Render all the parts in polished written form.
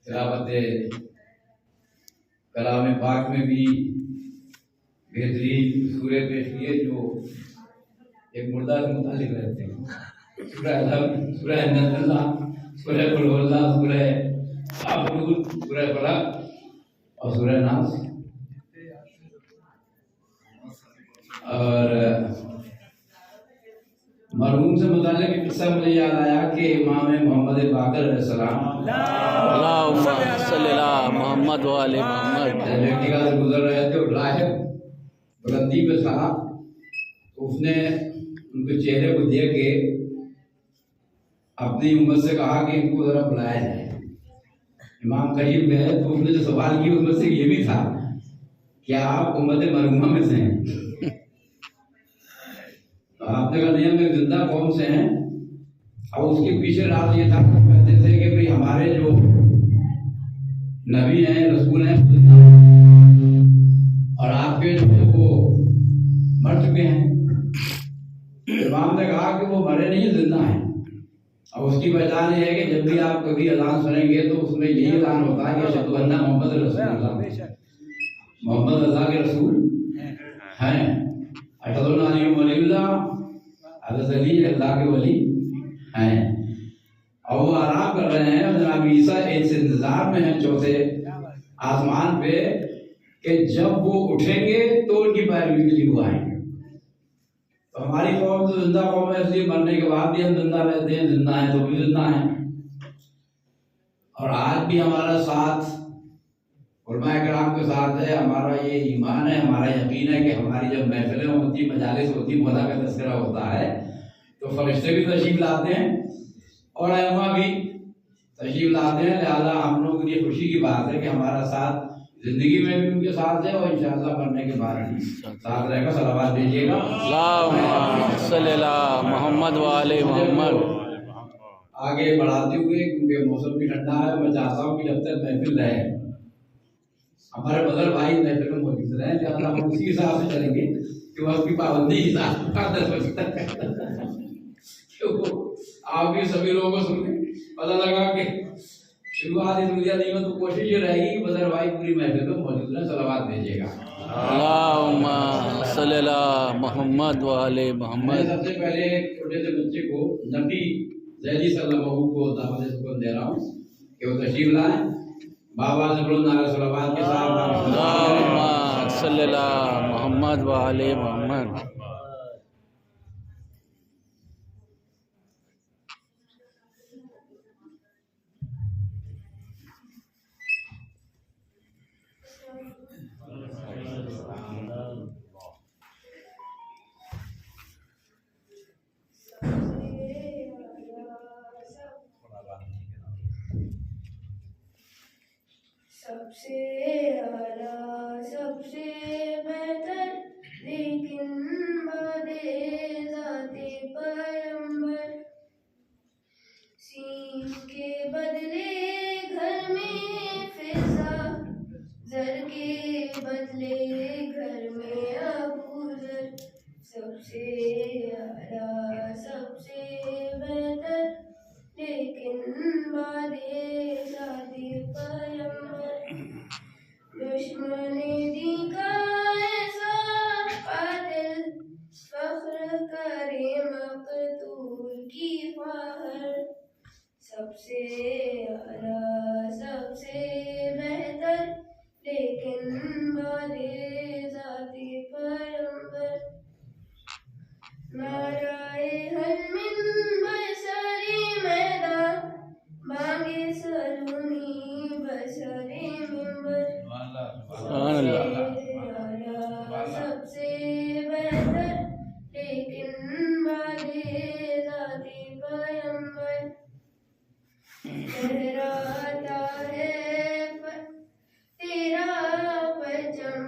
तिलावत कलाम पाक में भी बेहतरीन सूरह पेश किए जो एक मुर्दा से मुतालिक रहते हैं। सूरह अलहम, सूरह नज़ला, सूरह कुल हुवल्लाह, सूरह आफरूद, सूरह फलक और सूरह नास। और मरहूम से मुतालिक एक किस्सा मुझे याद आया कि इमाम मोहम्मद बाक़र अलैहिस्सलाम मोहम्मद वाले मोहम्मद व्यक्ति का गुजर रहे थे और राहिब बुलंदी पे था, तो उसने उनके चेहरे को देख के अपनी उम्मत से कहा कि इनको जरा बुलाया जाए। इमाम करीब गए तो उसने जो सवाल किया उसमें से ये भी था, क्या आप उम्मत मरहूमा में से हैं? तो आपने कहा नहीं, हम एक जिंदा कौम से हैं। और उसके पीछे राज ये था, कहते थे कि भाई हमारे जो नबी हैं, रसूल हैं, और आपके जो वो मर चुके हैं। इमाम ने कहा कि वो मरे नहीं, जिंदा हैं। और उसकी पहचान ये है कि जब भी आप कभी अज़ान सुनेंगे तो उसमें यही अज़ान होता है कि अशहदु अन्ना मोहम्मद रसूलुल्लाह, मोहम्मद अल्लाह के रसूल हैं। अशहदु अन्ना अली वलीउल्लाह, हज़रत अली अल्लाह के वली हैं। और वो आराम कर रहे हैं, और जनाब ईसा इस इंतजार में हैं चौथे आसमान पे कि जब वो उठेंगे तो उनकी पैरवी के लिए वो आएंगे। तो हमारी कौम तो जिंदा कौम है, इसलिए मरने के बाद भी हम जिंदा रहते हैं, जिंदा हैं तो भी जिंदा हैं। और आज भी हमारा साथ उलमाए किराम के साथ है। हमारा ये ईमान है, हमारा यकीन है कि हमारी जब महफिलें होती, मजालिस होती, खुदा का तज़किरा होता है तो फरिश्ते भी तशरीफ लाते हैं और अइम्मा भी तशरीफ लाते हैं। लिहाजा हम लोगों के लिए खुशी की बात है कि हमारा साथ जिंदगी में भी उनके साथ है और इंशाअल्लाह मरने के बाद भी साथ रहेगा। सलावत भेजिएगा मोहम्मद वाले मोहम्मद। आगे बढ़ाते हुए, क्योंकि मौसम भी ठंडा है, मैं चाहता हूँ कि जब तक महफिल रहे हमारे बदर भाई महफिल में मौजूद रहे, लिहाजा हम उसी हिसाब से चलेंगे कि वह उसकी पाबंदी हिसाब आप भी सभी लोगों को सुन पता लगा कि शुरुआत ही दुनिया नहीं हो, तो कोशिश ये रहेगी बदर भाई पूरी महफिल में मौजूद रहे। सलावत भेजिएगा मोहम्मद वाले मोहम्मद। सबसे पहले छोटे से बच्चे को नबी जैदी सल्लल्लाहु को दावत दे रहा हूँ कि वो तशरीफ लाए। बाबा से बोलो नारा सलावत के साथ मोहम्मद वाले मोहम्मद। सबसे आला, सबसे बेहतर, लेकिन बादे ज़ाते पैगंबर। सीन के बदले घर में फिजा, जर के बदले घर में अबूजर। सबसे आला, सबसे बेहतर, लेकिन बादे ज़ाते पैगंबर। दुश्मन दी का ऐसा कातिल, फख्र करे मक़तूल की ख्वाहर। सबसे आला, सबसे बेहतर, लेकिन बादे ज़ाते पैगंबर। नाराए हल मिन बसरे मैदान, मांगे सलूनी बसरे मिंबर। सबसे बेहतर, लेकिन बादे ज़ाते पैगंबर। लहराता है तेरा परचम,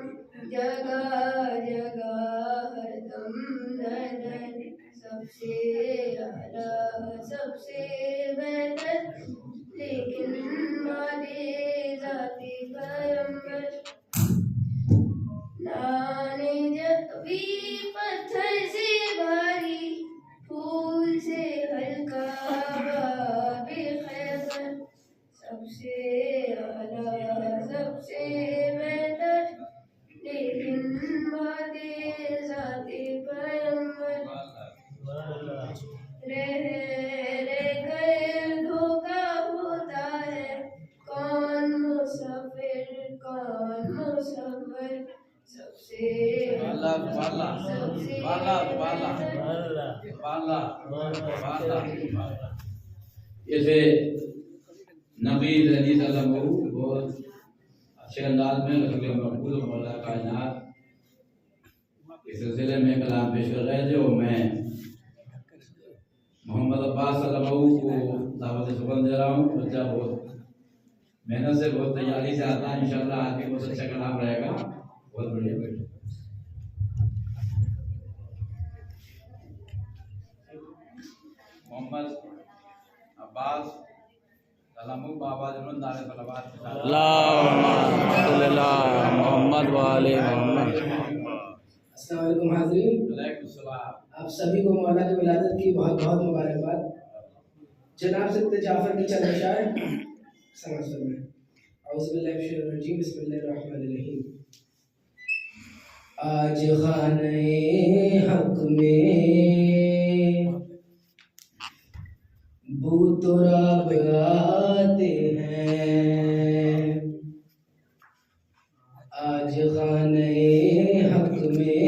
जगह जगह हरदम नजर। सबसे आला, सबसे बेहतर, लेकिन बादे ज़ाते पैगंबर। नाने जबी पत्थर से भारी, फूल से हल्का, बाबे खैर सबसे आला सबसे बेहतर, लेकिन बातें ज़ाते पैगंबर। रह कर धोखा होता है, कौन मुसाफिर कौन मुसafir, सबसे जैसे नबी अली सल्लल्लाहु बहुत अच्छे अंदाज में रसूल मकबूल मौला कायनात इस सिलसिले में कलाम पेश कर रहे थे। और मैं मोहम्मद अब्बास सल्लल्लाहु को दावत सुबह दे रहा हूँ। बच्चा बहुत मेहनत से बहुत तैयारी से आता है, इंशाल्लाह आज भी बहुत अच्छा कलाम रहेगा, बहुत बढ़िया बैठो। मोहम्मद अब्बास सलामु बाबा जुल्न दारे सलावत के साथ अल्लाह मोहम्मद वाले मोहम्मद। अस्सलाम वालेकुम हाज़रीन, वालेकुम सलाम। आप सभी को मौला की विलादत की बहुत बहुत मुबारकबाद। जनाब सत्ते जाफर की चंद अशार समझ फरमाएं। औज़ु बिल्लाहि मिनश शैतानिर रजीम, बिस्मिल्लाहिर रहमानिर रहीम। आज खाने हक में बूतुराब आते हैं, आज खाने हक में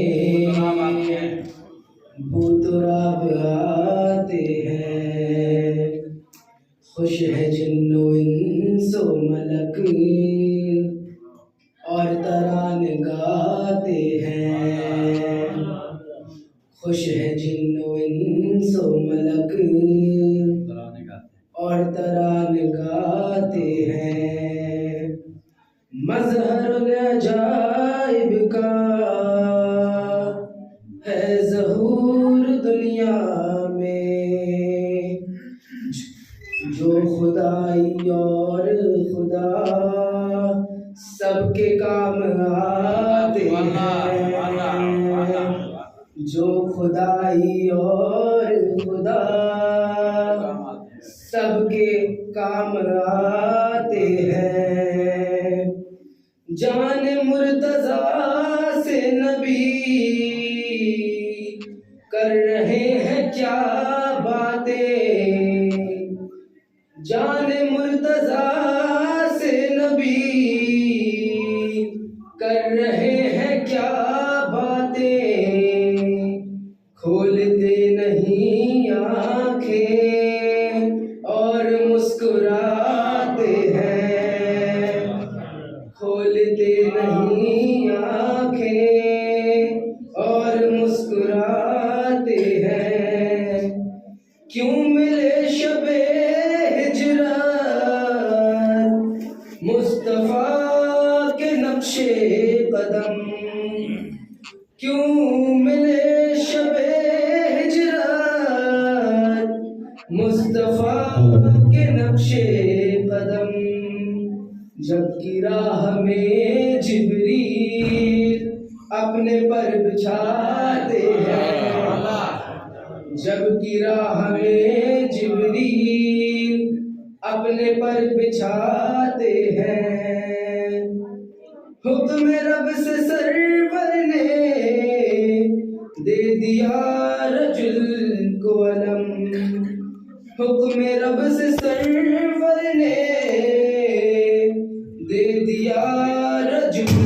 बूतुराब आते हैं। खुश है जिन्नो इंसो मलक और तरान गाते हैं। खुश है जिन्नो इंसो मलक और तरान गाते हैं। मज़हरुल अजाइब का है ज़हूर दुनिया में, जो खुदाई और खुदा सबके काम आते हैं। जो खुदाई और खुदा सबके काम आते हैं। जान मुर्तज़ा से नबी कर रहे हैं क्या बातें, जान मुर्तज़ा से नबी कर रहे हैं क्या बातें। खोलते नहीं आँखें और मुस्कुराते हैं। खोलते नहीं आँखें और मुस्कुराते हैं। क्यों मिले शबे हिजरत मुस्तफ़ा के नक्शे कदम, क्यों मिले शबे हिजरत मुस्तफ़ा के नक्शे कदम। जबकि राह में जिब्रील अपने पर बिछाते हैं, जबकि राह में जिब्रील अपने पर बिछाते हैं। हुक्म रब से सरवर ने दे दिया रजुल को अलम, हुक्म रब से सरवर ने दे दिया रजुल